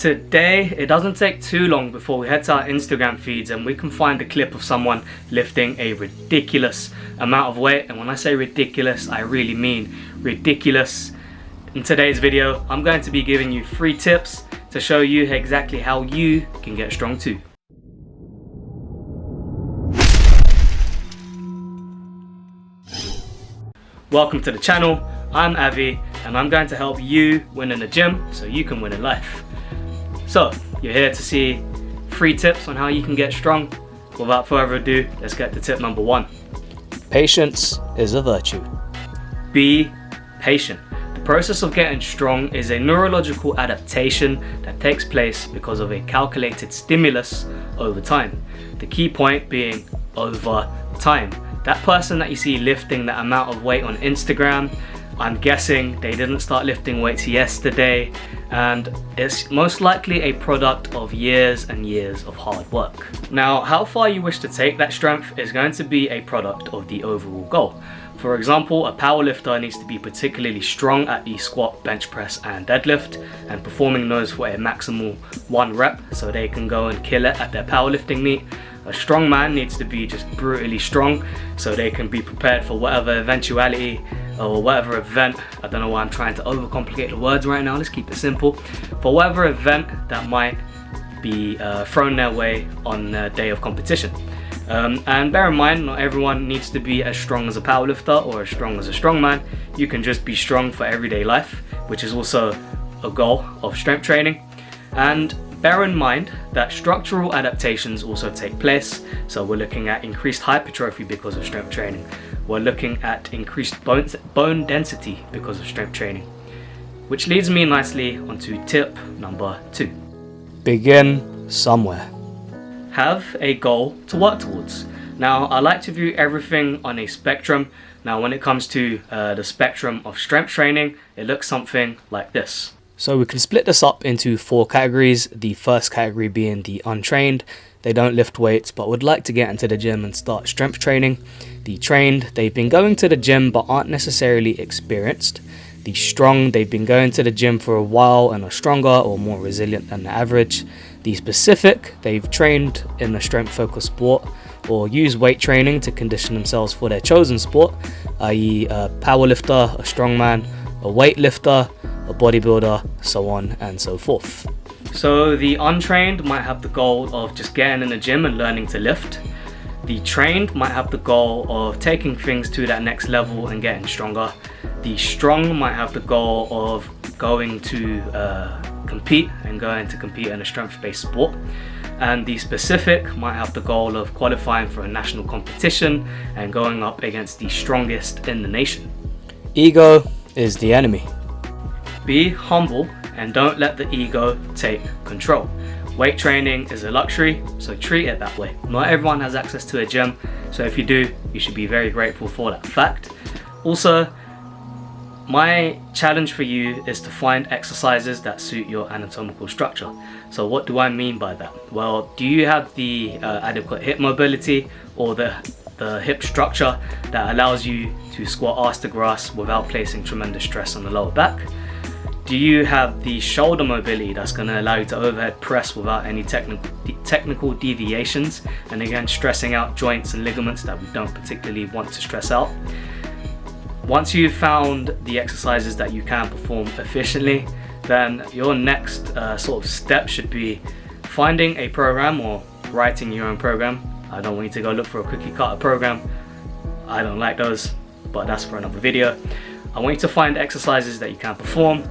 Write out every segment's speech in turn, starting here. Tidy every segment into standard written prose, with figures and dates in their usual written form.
today, it doesn't take too long before we head to our Instagram feeds and we can find a clip of someone lifting a ridiculous amount of weight. And when I say ridiculous, I really mean ridiculous. In today's video, I'm going to be giving you 3 tips to show you exactly how you can get strong too. Welcome to the channel. I'm Avi and I'm going to help you win in the gym so you can win in life. So, you're here to see 3 tips on how you can get strong. Without further ado, let's get to tip number 1. Patience is a virtue. Be patient. The process of getting strong is a neurological adaptation that takes place because of a calculated stimulus over time. The key point being over time. That person that you see lifting that amount of weight on Instagram, I'm guessing they didn't start lifting weights yesterday, and it's most likely a product of years and years of hard work. Now, how far you wish to take that strength is going to be a product of the overall goal. For example, a powerlifter needs to be particularly strong at the squat, bench press and deadlift, and performing those for a maximal 1 rep so they can go and kill it at their powerlifting meet. A strong man needs to be just brutally strong so they can be prepared for whatever eventuality or whatever event. I don't know why I'm trying to overcomplicate the words right now, let's keep it simple. For whatever event that might be thrown their way on the day of competition. And bear in mind, not everyone needs to be as strong as a powerlifter or as strong as a strongman. You can just be strong for everyday life, which is also a goal of strength training. And bear in mind that structural adaptations also take place. So we're looking at increased hypertrophy because of strength training. We're looking at increased bone density because of strength training. Which leads me nicely onto tip number 2. Begin somewhere. Have a goal to work towards. Now, I like to view everything on a spectrum. Now, when it comes to the spectrum of strength training, it looks something like this. So we can split this up into 4 categories. The first category being the untrained. They don't lift weights but would like to get into the gym and start strength training. The trained, they've been going to the gym but aren't necessarily experienced. The strong, they've been going to the gym for a while and are stronger or more resilient than the average. The specific, they've trained in a strength focused sport or use weight training to condition themselves for their chosen sport, i.e. a powerlifter, a strongman, a weightlifter, a bodybuilder, so on and so forth. So the untrained might have the goal of just getting in the gym and learning to lift. The trained might have the goal of taking things to that next level and getting stronger. The strong might have the goal of going to compete in a strength-based sport. And the specific might have the goal of qualifying for a national competition and going up against the strongest in the nation. Ego is the enemy. Be humble and don't let the ego take control. Weight training is a luxury, so treat it that way. Not everyone has access to a gym, so if you do, you should be very grateful for that fact. Also, my challenge for you is to find exercises that suit your anatomical structure. So what do I mean by that? Well, do you have the adequate hip mobility or the hip structure that allows you to squat arse to grass without placing tremendous stress on the lower back? Do you have the shoulder mobility that's going to allow you to overhead press without any technical deviations, and again stressing out joints and ligaments that we don't particularly want to stress out? Once you've found the exercises that you can perform efficiently, then your next sort of step should be finding a program or writing your own program. I don't want you to go look for a cookie cutter program. I don't like those, but that's for another video. I want you to find exercises that you can perform.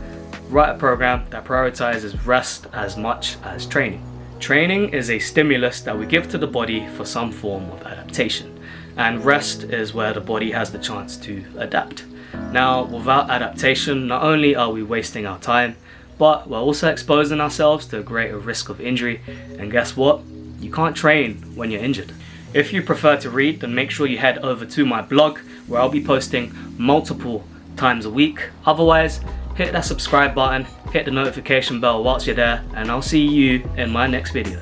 Write a program that prioritizes rest as much as training. Training is a stimulus that we give to the body for some form of adaptation, and rest is where the body has the chance to adapt. Now, without adaptation, not only are we wasting our time, but we're also exposing ourselves to a greater risk of injury, and guess what? You can't train when you're injured. If you prefer to read, then make sure you head over to my blog where I'll be posting multiple times a week. Otherwise, hit that subscribe button, hit the notification bell whilst you're there, and I'll see you in my next video.